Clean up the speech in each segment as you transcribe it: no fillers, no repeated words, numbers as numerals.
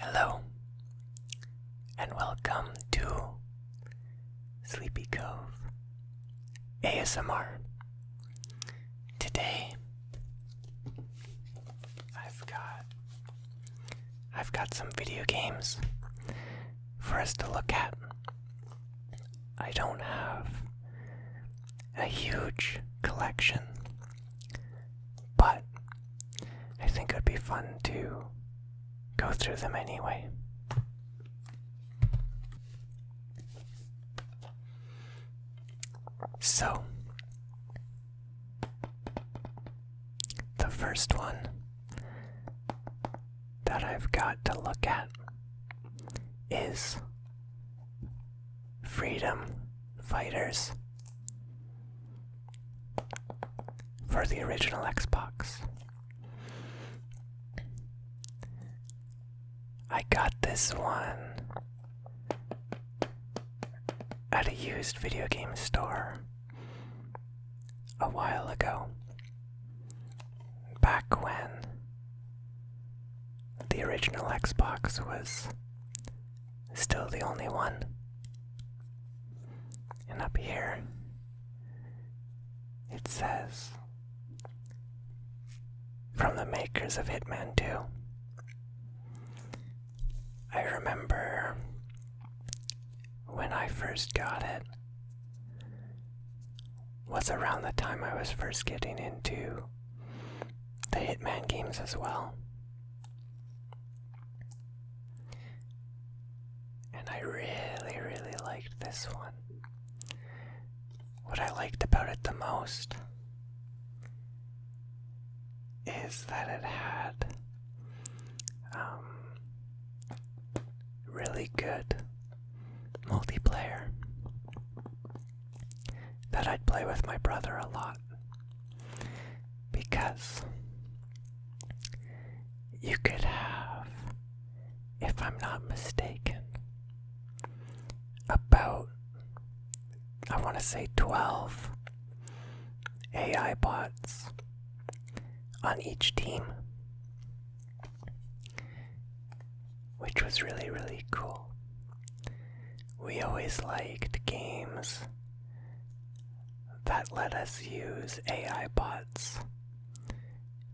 Hello, and welcome to Sleepy Cove ASMR. Today, I've got some video games for us to look at. I don't have a huge collection, but I think it would be fun to go through them anyway. So, the first one that I've got to look at is Freedom Fighters for the original Xbox. I got this one at a used video game store a while ago, back when the original Xbox was still the only one. And up here it says, from the makers of Hitman 2. I remember when I first got it was around the time I was first getting into the Hitman games as well. And I really liked this one. What I liked about it the most is that it had really good multiplayer that I'd play with my brother a lot, because you could have, if I'm not mistaken, about, I want to say 12 AI bots on each team, which was really cool. We always liked games that let us use AI bots,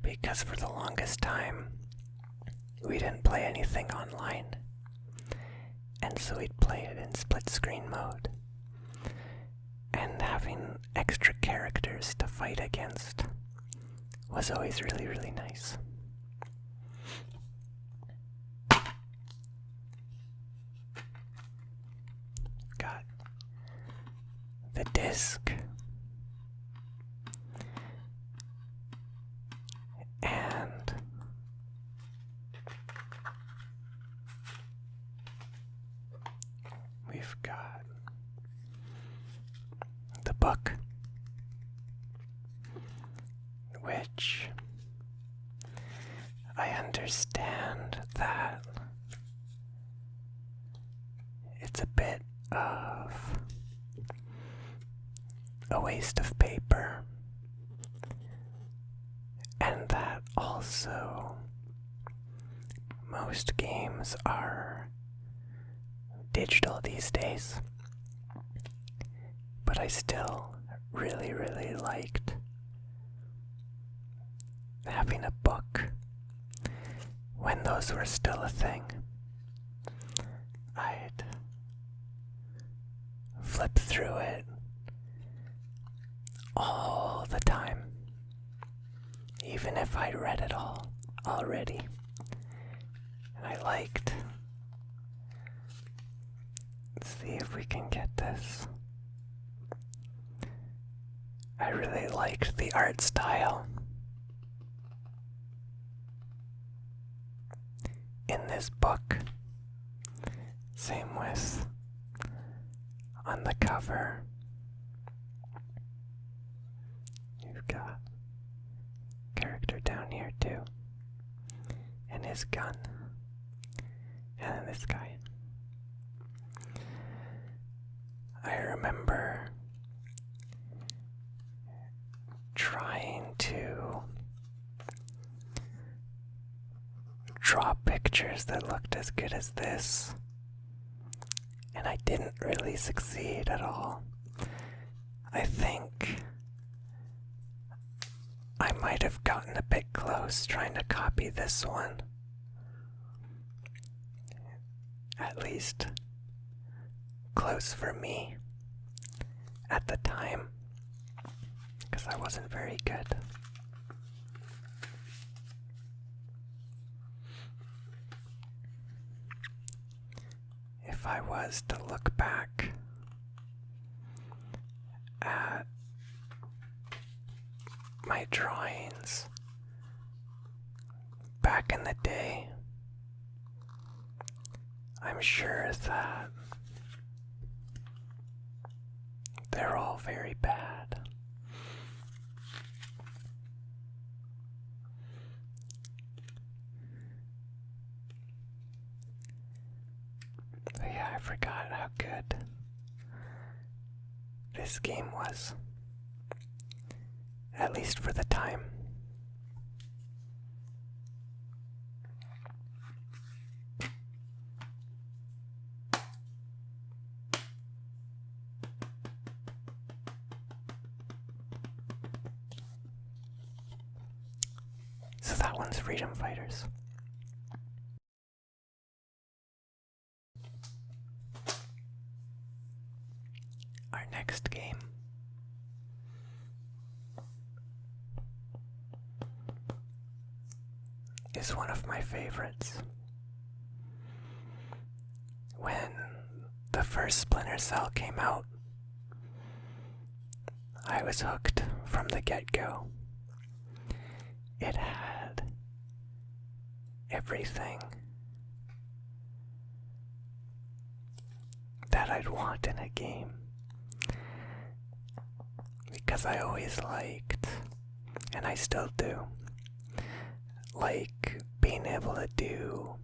because for the longest time we didn't play anything online, and so we'd play it in split screen mode, and having extra characters to fight against was always really nice. Got the disc, and we've got the book, which I understand that it's a bit of a waste of paper, and that also most games are digital these days, but I still really liked having a book when those were still a thing. I'd flip through it all the time, even if I'd read it all already. And I liked, let's see if we can get this. I really liked the art style in this book. Same with on the cover. You've got a character down here too, and his gun, and then this guy. I remember trying to draw pictures pictures that looked as good as this, and I didn't really succeed at all. I think I might have gotten a bit close trying to copy this one. At least close for me at the time, because I wasn't very good. If I was to look back at my drawings back in the day, I'm sure that they're all very bad. But yeah, I forgot how good this game was, at least for the time. So that one's Freedom Fighters. Our next game is one of my favorites. When the first Splinter Cell came out, I was hooked from the get-go. It had everything that I'd want in a game, because I always liked, and I still do, like being able to do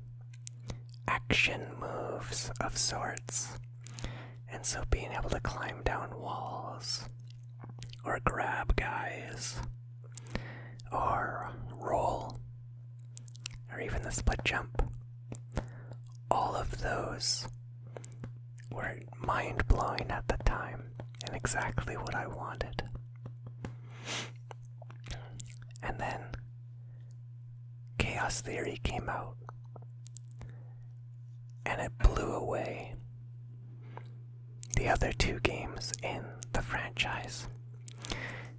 action moves of sorts. And so being able to climb down walls, or grab guys, or roll, or even the split jump, all of those were mind-blowing at the time and exactly what I wanted. And then Chaos Theory came out, and it blew away the other two games in the franchise,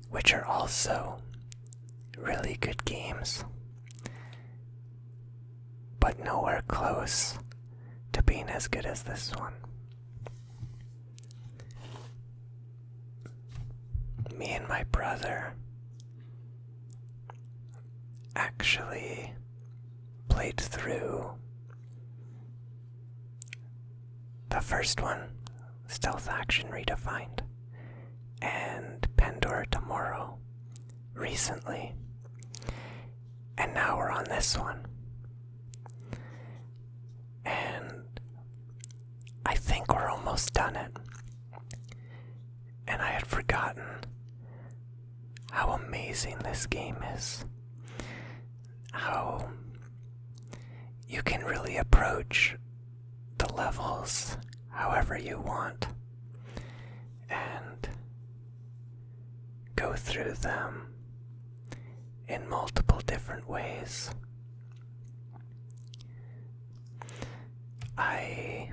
which are also really good games, but nowhere close to being as good as this one. Me and my brother actually played through the first one, Stealth Action Redefined, and Pandora Tomorrow recently, and now we're on this one. And I think we're almost done it. And I had forgotten how amazing this game is. How you can really approach the levels however you want and go through them in multiple different ways. I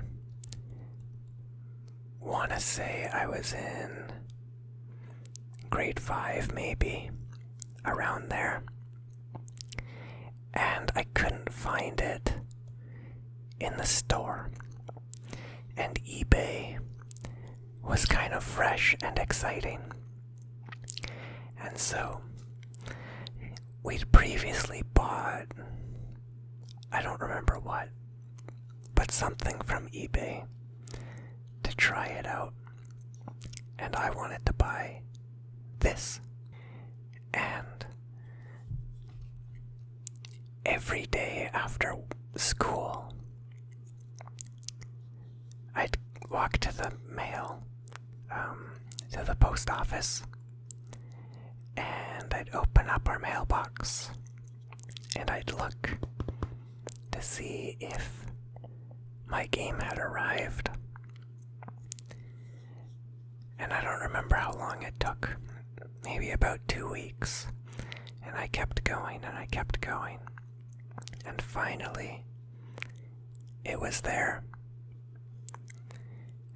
want to say I was in grade 5 maybe, around there, and I couldn't find it in the store, and eBay was kind of fresh and exciting, and so we'd previously bought, I don't remember what, but something from eBay to try it out, and I wanted to buy this. And every day after school, I'd walk to the mail, to the post office, and I'd open up our mailbox, and I'd look to to see if my game had arrived. And I don't remember how long it took. Maybe about 2 weeks. And I kept going and I kept going. And finally, it was there.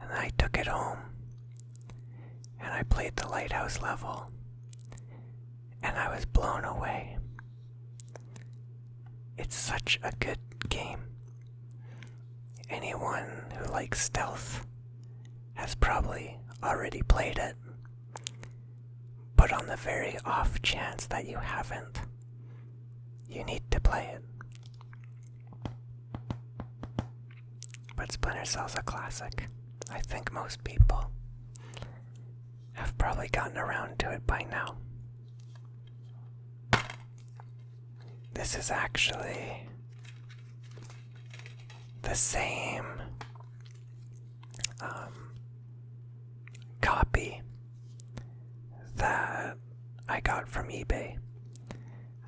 And I took it home. And I played the lighthouse level. And I was blown away. It's such a good game. Anyone who likes stealth has probably already played it. But on the very off chance that you haven't, you need to play it. But Splinter Cell's a classic. I think most people have probably gotten around to it by now. This is actually the same copy that I got from eBay.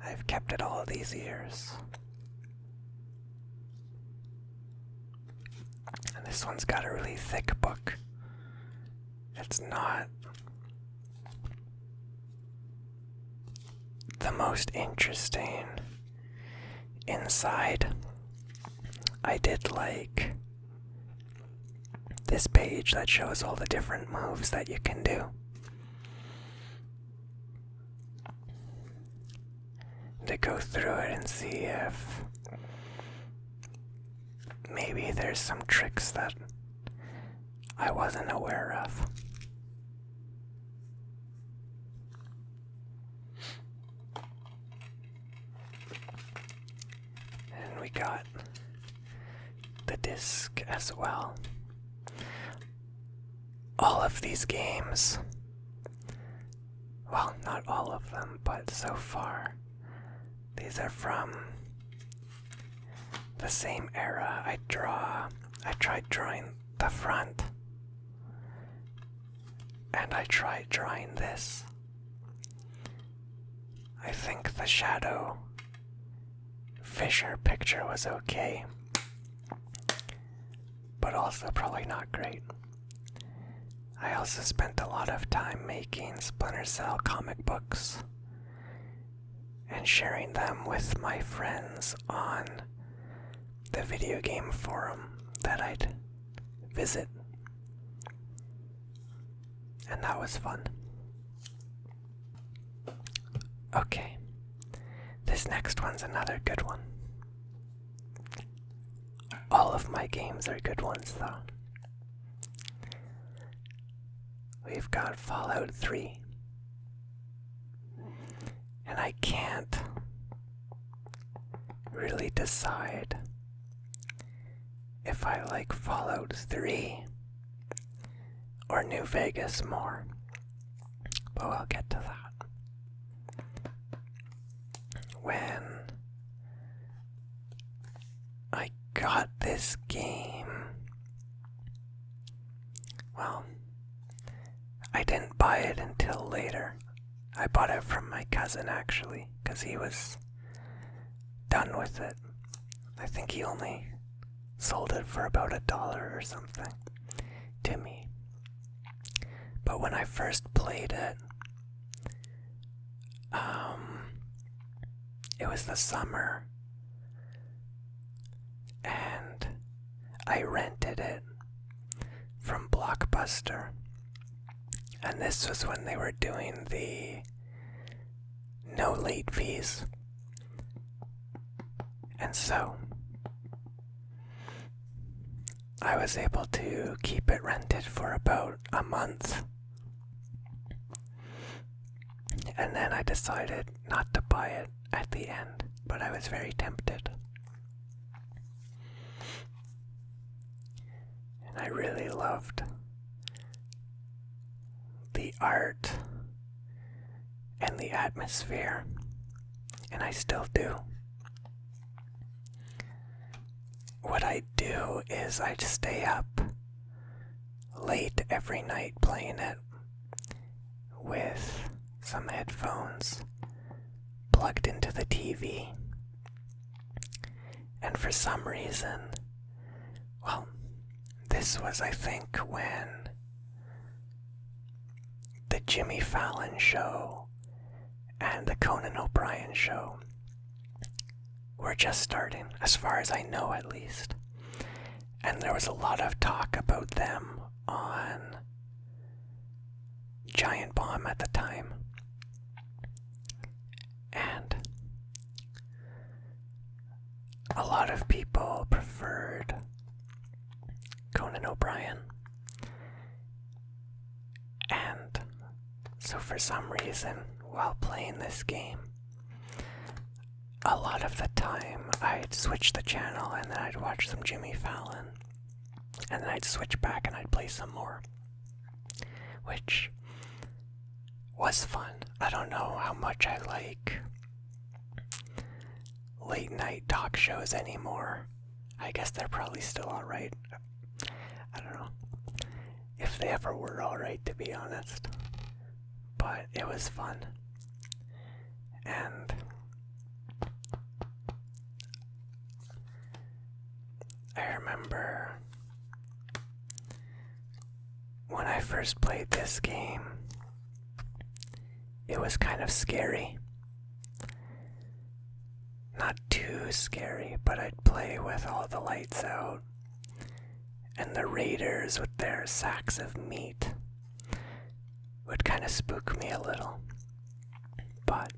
I've kept it all these years. And this one's got a really thick book. It's not the most interesting inside. I did like this page that shows all the different moves that you can do. To go through it and see if maybe there's some tricks that I wasn't aware of. And we got the disc as well. All of these games, well, not all of them, but so far, these are from the same era. I tried drawing the front, and I tried drawing this. I think the Shadow Fisher picture was okay, but also probably not great. I also spent a lot of time making Splinter Cell comic books and sharing them with my friends on the video game forum that I'd visit. And that was fun. Okay, this next one's another good one. All of my games are good ones, though. We've got Fallout 3. And I can't really decide if I like Fallout 3 or New Vegas more. But we'll get to that. When I got this game, well, I didn't buy it until later. I bought it from my cousin, actually, because he was done with it. I think he only sold it for about $1 or something to me. But when I first played it, it was the summer, and I rented it from Blockbuster. And this was when they were doing the no late fees. And so I was able to keep it rented for about a month. And then I decided not to buy it at the end, but I was very tempted. And I really loved the art and the atmosphere, and I still do. What I do is I stay up late every night playing it with some headphones plugged into the TV, And for some reason, well, this was, I think, when the Jimmy Fallon show and the Conan O'Brien show were just starting, as far as I know at least. And there was a lot of talk about them on Giant Bomb at the time. And a lot of people preferred Conan O'Brien. And so for some reason, while playing this game, a lot of the time I'd switch the channel and then I'd watch some Jimmy Fallon. And then I'd switch back and I'd play some more. Which was fun. I don't know how much I like late night talk shows anymore. I guess they're probably still alright. I don't know if they ever were alright, to be honest. But it was fun. And I remember when I first played this game, it was kind of scary. Not too scary, but I'd play with all the lights out, and the raiders with their sacks of meat would kind of spook me a little. But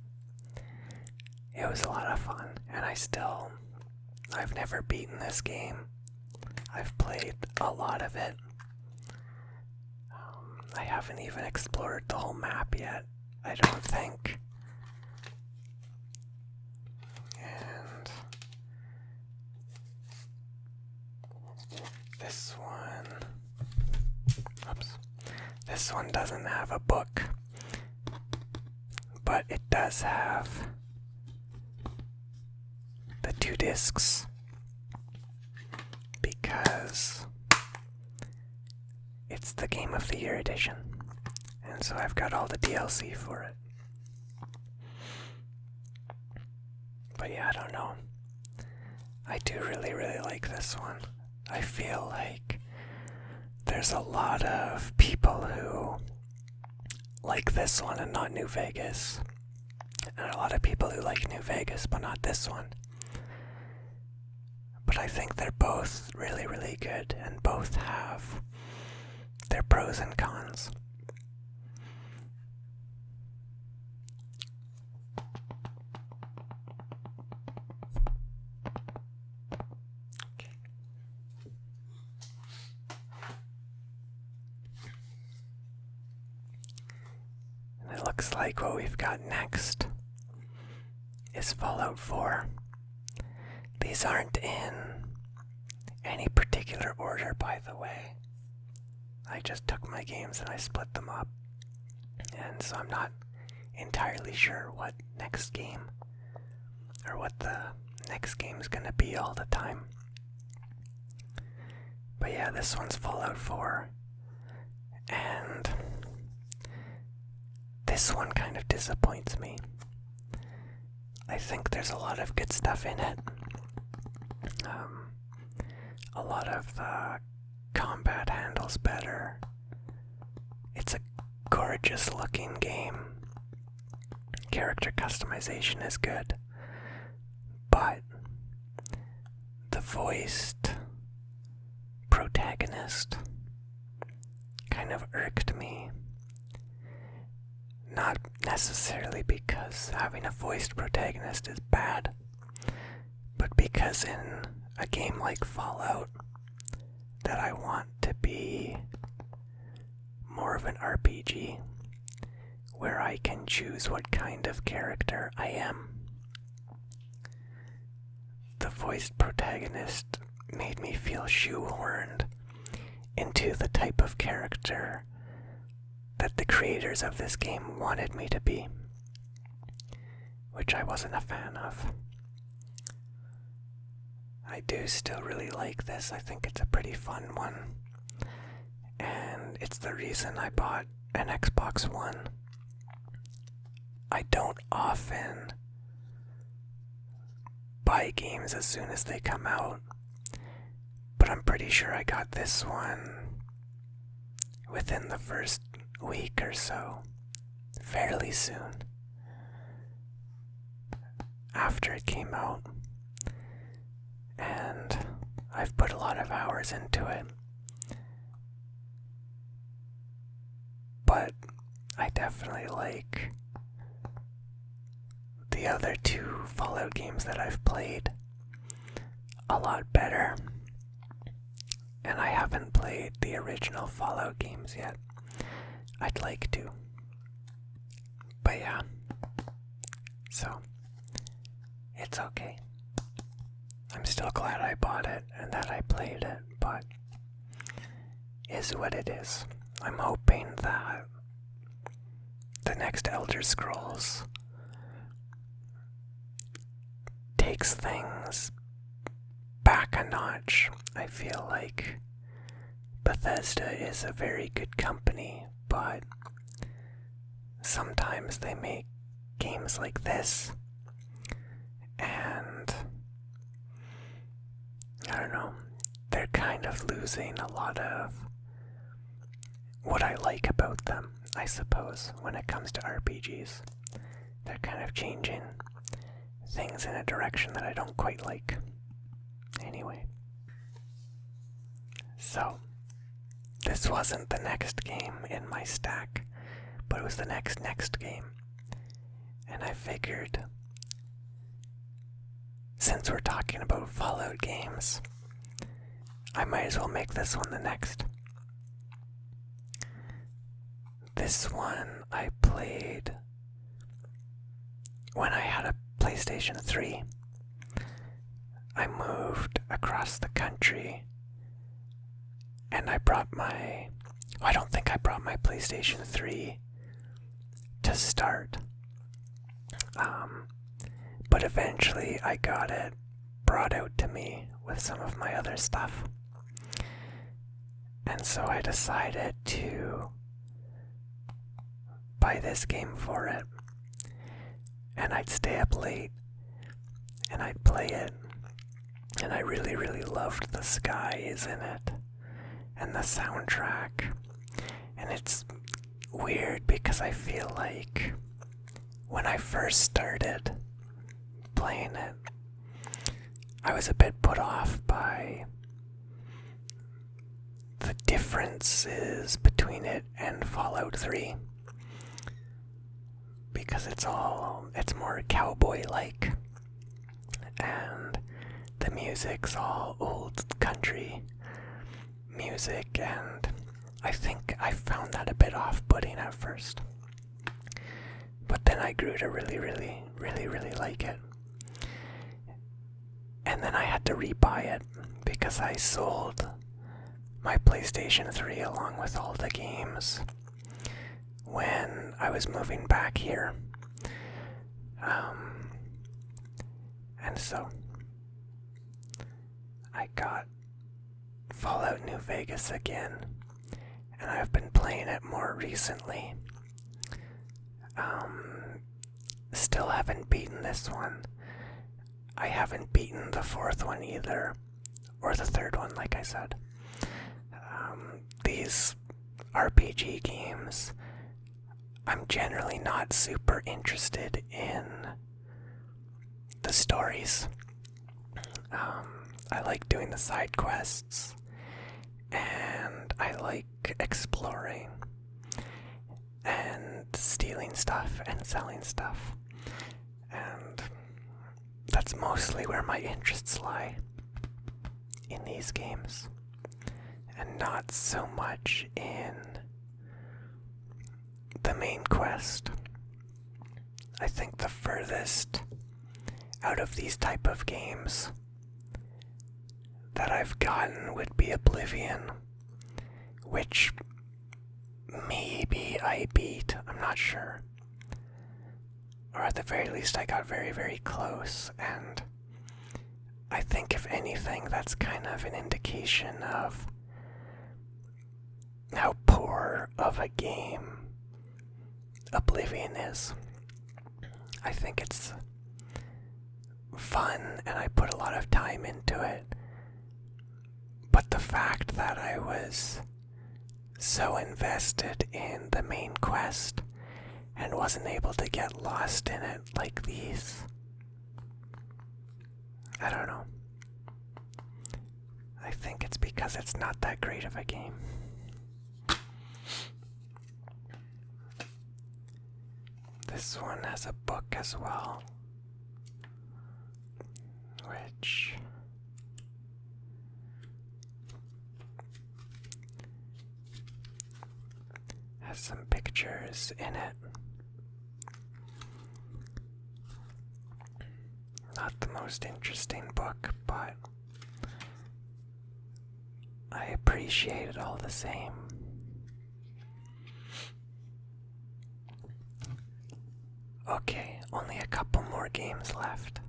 it was a lot of fun, and I've never beaten this game. I've played a lot of it. I haven't even explored the whole map yet, I don't think. And this one doesn't have a book, but it does have the 2 discs because it's the Game of the Year edition, and so I've got all the DLC for it. But yeah, I don't know. I do really, really like this one. I feel like there's a lot of people who like this one and not New Vegas, and a lot of people who like New Vegas but not this one. But I think they're both really, really good, and both have their pros and cons. And it looks like what we've got next is Fallout 4. These aren't in any particular order, by the way. I just took my games and I split them up, and so I'm not entirely sure what next game, or what the next game is gonna be all the time. But yeah, this one's Fallout 4, and this one kind of disappoints me. I think there's a lot of good stuff in it. A lot of the combat handles better. It's a gorgeous looking game. Character customization is good. But the voiced protagonist kind of irked me. Not necessarily because having a voiced protagonist is bad, but because in a game like Fallout, that I want to be more of an RPG, where I can choose what kind of character I am. The voiced protagonist made me feel shoehorned into the type of character that the creators of this game wanted me to be, which I wasn't a fan of. I do still really like this. I think it's a pretty fun one, and it's the reason I bought an Xbox One. I don't often buy games as soon as they come out, but I'm pretty sure I got this one within the first week or so, fairly soon after it came out, and I've put a lot of hours into it, but I definitely like the other two Fallout games that I've played a lot better, and I haven't played the original Fallout games yet. I'd like to, but yeah, so it's okay. I'm still glad I bought it and that I played it, but is what it is. I'm hoping that the next Elder Scrolls takes things back a notch. I feel like Bethesda is a very good company, but sometimes they make games like this, and I don't know, they're kind of losing a lot of what I like about them, I suppose, when it comes to RPGs. They're kind of changing things in a direction that I don't quite like. Anyway. So, this wasn't the next game in my stack, but it was the next game. And I figured, since we're talking about Fallout games, I might as well make this one the next. This one I played when I had a PlayStation 3. I moved across the country and I don't think I brought my PlayStation 3 to start. But eventually I got it brought out to me with some of my other stuff. And so I decided to buy this game for it. And I'd stay up late and I'd play it. And I really, really loved the skies in it and the soundtrack. And it's weird because I feel like when I first started playing it, I was a bit put off by the differences between it and Fallout 3. Because it's more cowboy-like, and the music's all old country music, and I think I found that a bit off-putting at first. But then I grew to really, really, really, really like it. And then I had to rebuy it because I sold my PlayStation 3 along with all the games when I was moving back here. And so I got Fallout New Vegas again, and I've been playing it more recently. Still haven't beaten this one. I haven't beaten the fourth one either, or the third one, like I said. These RPG games, I'm generally not super interested in the stories. I like doing the side quests, and I like exploring and stealing stuff and selling stuff, and that's mostly where my interests lie in these games, and not so much in the main quest. I think the furthest out of these type of games that I've gotten would be Oblivion, which maybe I beat, I'm not sure. Or at the very least I got very, very close, and I think if anything that's kind of an indication of how poor of a game Oblivion is. I think it's fun and I put a lot of time into it. But the fact that I was so invested in the main quest and wasn't able to get lost in it like these, I don't know. I think it's because it's not that great of a game. This one has a book as well, which has some pictures in it. Not the most interesting book, but I appreciate it all the same. Okay, only a couple more games left.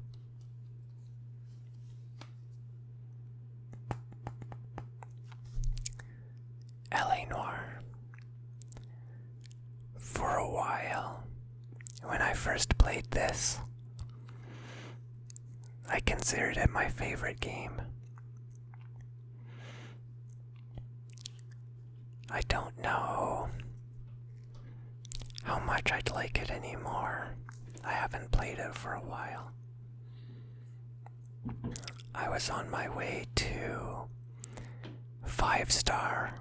Noire. For a while, when I first played this, I considered it my favorite game. I don't know how much I'd like it anymore. I haven't played it for a while. I was on my way to 5-star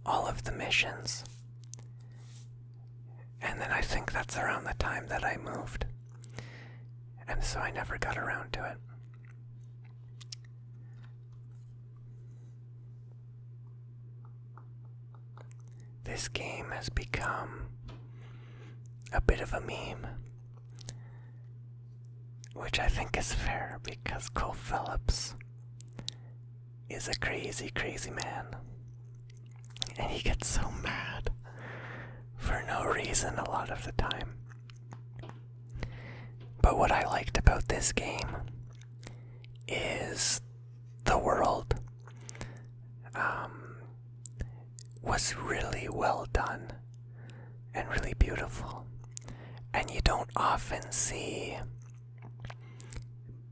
all of the missions. And then I think that's around the time that I moved. And so I never got around to it. This game has become a bit of a meme, which I think is fair because Cole Phillips is a crazy, crazy man. And he gets so mad for no reason a lot of the time. But what I liked about this game is the world was really well done and really beautiful. And you don't often see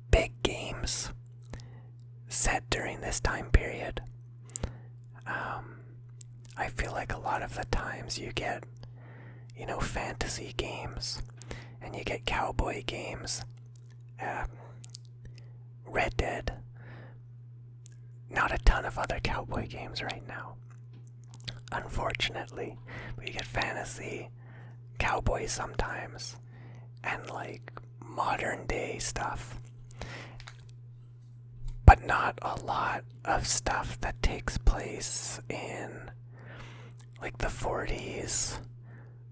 big games set during this time period. I feel like a lot of the times you get, fantasy games, and you get cowboy games, Red Dead, not a ton of other cowboy games right now, unfortunately, but you get fantasy, cowboys sometimes, and like modern day stuff. But not a lot of stuff that takes place in like the 40s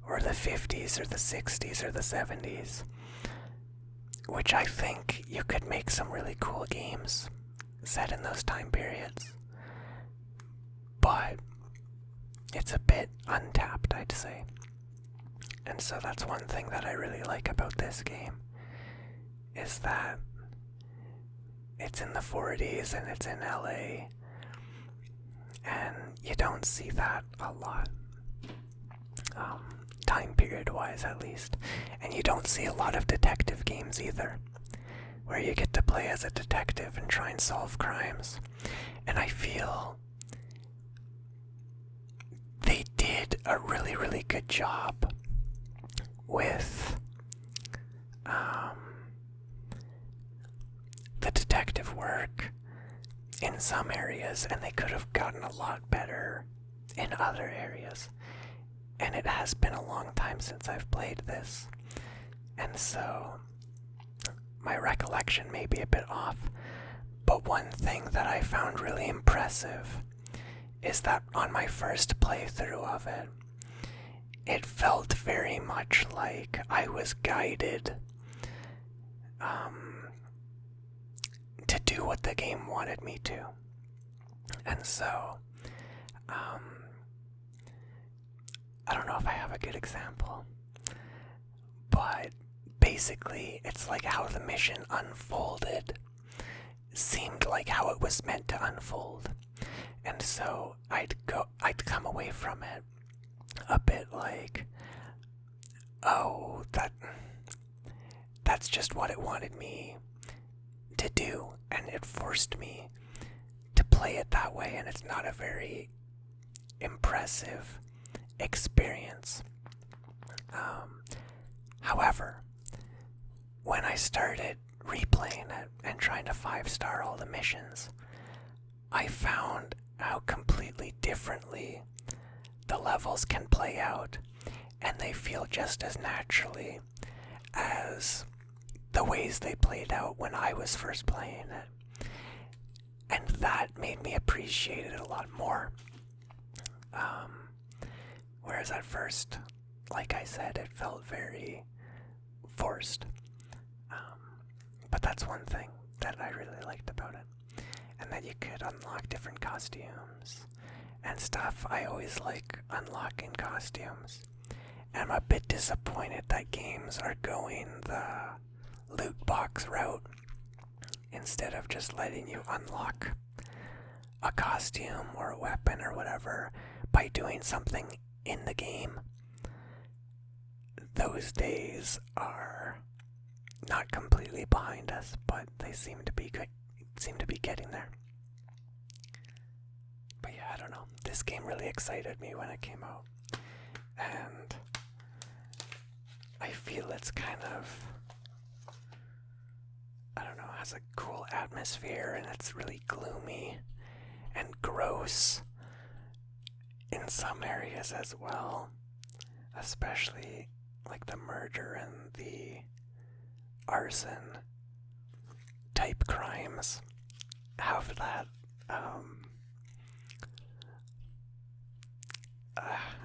or the 50s or the 60s or the 70s, which I think you could make some really cool games set in those time periods. But it's a bit untapped, I'd say. And so that's one thing that I really like about this game, is that it's in the 40s and it's in LA, and you don't see that a lot, time period wise at least. And you don't see a lot of detective games either, where you get to play as a detective and try and solve crimes. And I feel they did a really, really good job with the detective work in some areas, and they could have gotten a lot better in other areas. And it has been a long time since I've played this, and so my recollection may be a bit off. But one thing that I found really impressive is that on my first playthrough of it, it felt very much like I was guided to do what the game wanted me to. And so, I don't know if I have a good example, but basically it's like how the mission unfolded seemed like how it was meant to unfold. And so I'd come away from it a bit like, oh, that's just what it wanted me to do, and it forced me to play it that way, and it's not a very impressive experience. However, when I started replaying it and trying to 5-star all the missions, I found how completely differently the levels can play out, and they feel just as naturally as the ways they played out when I was first playing it. And that made me appreciate it a lot more. Whereas at first, like I said, it felt very forced. But that's one thing that I really liked about it. And that you could unlock different costumes and stuff. I always like unlocking costumes. And I'm a bit disappointed that games are going the loot box route instead of just letting you unlock a costume or a weapon or whatever by doing something in the game. Those days are not completely behind us, but they seem to be getting there. But yeah, I don't know. This game really excited me when it came out. And I feel it's kind of, I don't know, has a cool atmosphere, and it's really gloomy and gross in some areas as well, especially like the murder and the arson type crimes have that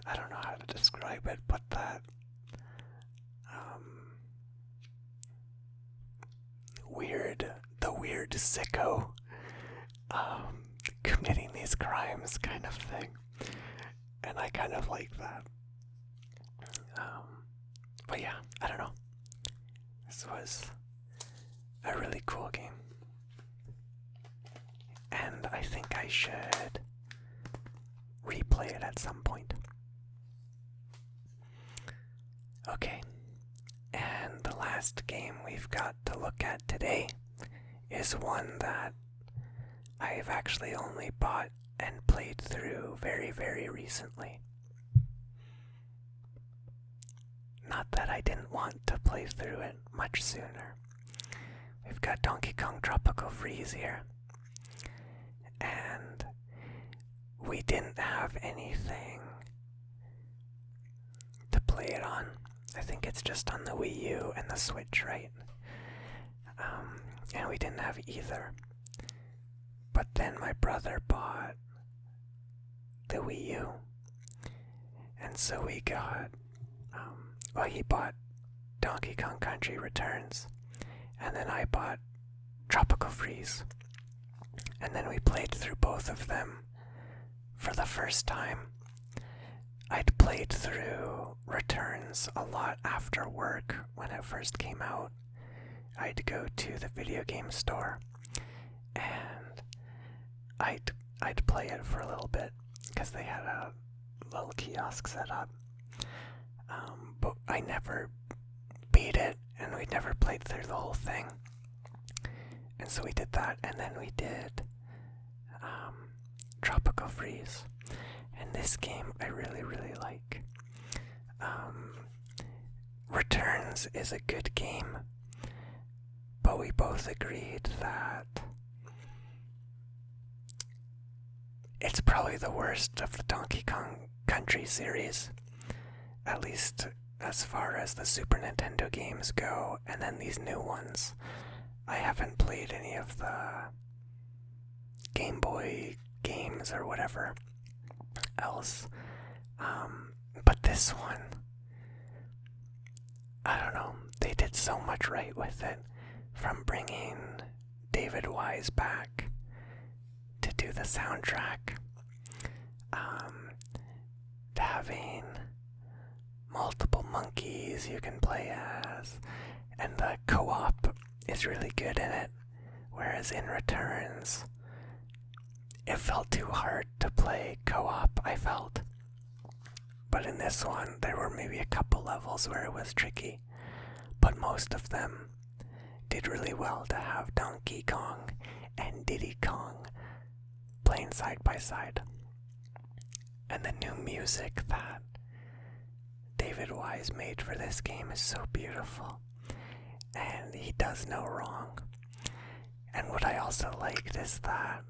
I don't know how to describe it, but that weird sicko committing these crimes kind of thing, and I kind of like that. But yeah, I don't know. This was a really cool game, and I think I should replay it at some point. Okay, and the last game we've got to look at today is one that I've actually only bought and played through very, very recently. Not that I didn't want to play through it much sooner. We've got Donkey Kong Tropical Freeze here, and we didn't have anything to play it on. I think it's just on the Wii U and the Switch, right? And we didn't have either. But then my brother bought the Wii U, and so we got, he bought Donkey Kong Country Returns, and then I bought Tropical Freeze, and then we played through both of them for the first time. I'd played through Returns a lot after work when it first came out. I'd go to the video game store and I'd play it for a little bit because they had a little kiosk set up. But I never beat it, and we never played through the whole thing. And so we did that, and then we did Tropical Freeze. And this game I really, really like. Returns is a good game, but we both agreed that it's probably the worst of the Donkey Kong Country series, at least as far as the Super Nintendo games go, and then these new ones. I haven't played any of the Game Boy games or whatever else, but this one, I don't know, they did so much right with it, from bringing David Wise back to do the soundtrack, to having multiple monkeys you can play as, and the co-op is really good in it, whereas in Returns, it felt too hard to play co-op, I felt. But in this one, there were maybe a couple levels where it was tricky, but most of them did really well to have Donkey Kong and Diddy Kong playing side by side. And the new music that David Wise made for this game is so beautiful. And he does no wrong. And what I also liked is that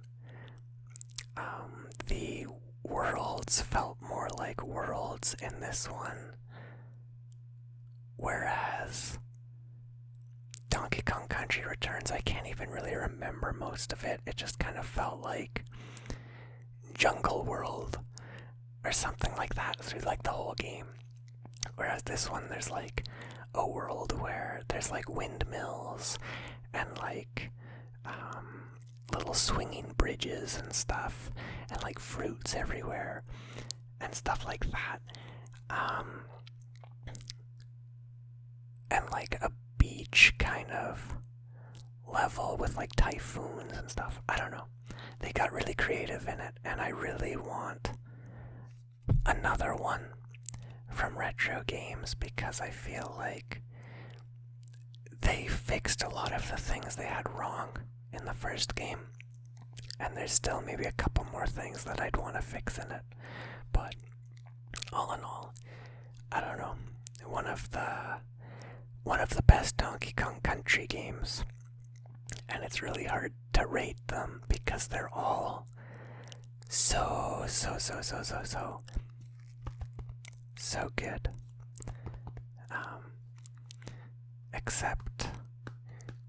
the worlds felt more like worlds in this one. Whereas Donkey Kong Country Returns, I can't even really remember most of it. It just kind of felt like Jungle World or something like that through like the whole game. Whereas this one, there's like a world where there's like windmills and like little swinging bridges and stuff, and like fruits everywhere and stuff like that. And like a beach kind of level with like typhoons and stuff. I don't know. They got really creative in it, and I really want another one from Retro Games because I feel like they fixed a lot of the things they had wrong in the first game, and there's still maybe a couple more things that I'd want to fix in it. But all in all, I don't know, one of the best Donkey Kong Country games, and it's really hard to rate them because they're all so good. Except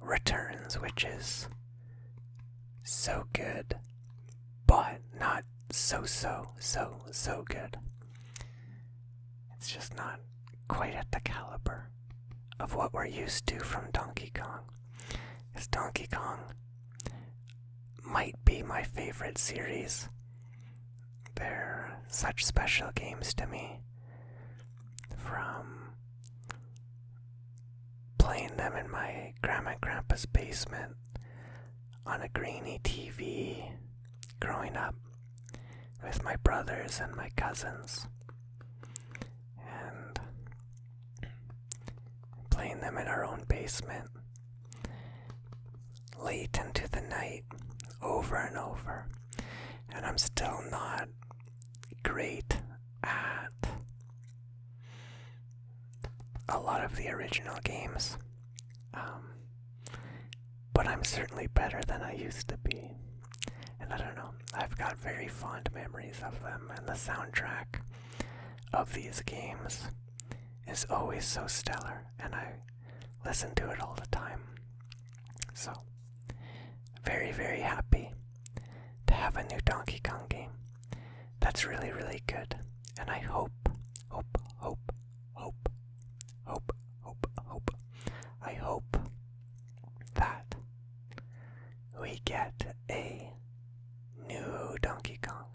Returns, which is so good, but not so good. It's just not quite at the caliber of what we're used to from Donkey Kong. Because Donkey Kong might be my favorite series. They're such special games to me. From playing them in my grandma and grandpa's basement on a grainy TV growing up with my brothers and my cousins, and playing them in our own basement late into the night over and over. And I'm still not great at a lot of the original games, but I'm certainly better than I used to be. And I don't know, I've got very fond memories of them, and the soundtrack of these games is always so stellar, and I listen to it all the time. So, very happy to have a new Donkey Kong game that's really good, and I hope that we get a new Donkey Kong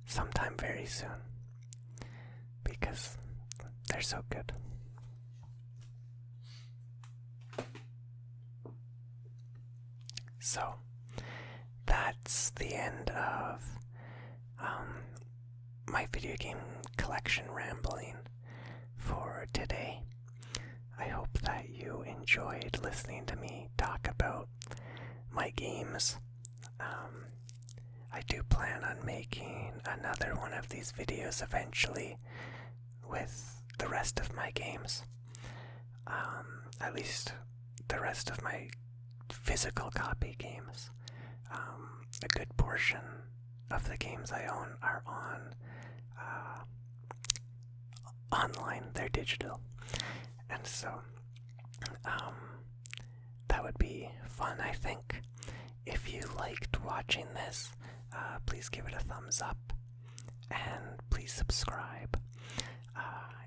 sometime very soon, because they're so good. So, that's the end of my video game collection rambling for today. I hope that you enjoyed listening to me talk about my games. I do plan on making another one of these videos eventually with the rest of my games. At least the rest of my physical copy games. A good portion of the games I own are online. They're digital. And so, that would be fun, I think. If you liked watching this, please give it a thumbs up, and please subscribe.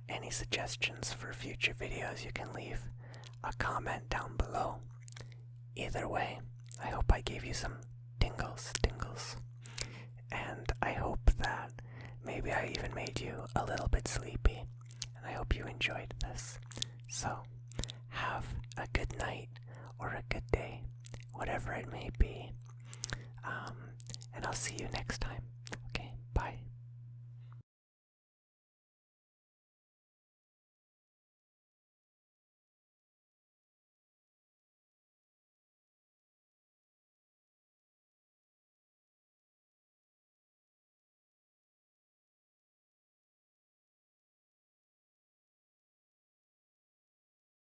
Any suggestions for future videos, you can leave a comment down below. Either way, I hope I gave you some tingles, and I hope that maybe I even made you a little bit sleepy, and I hope you enjoyed this. So, have a good night or a good day, whatever it may be, and I'll see you next time.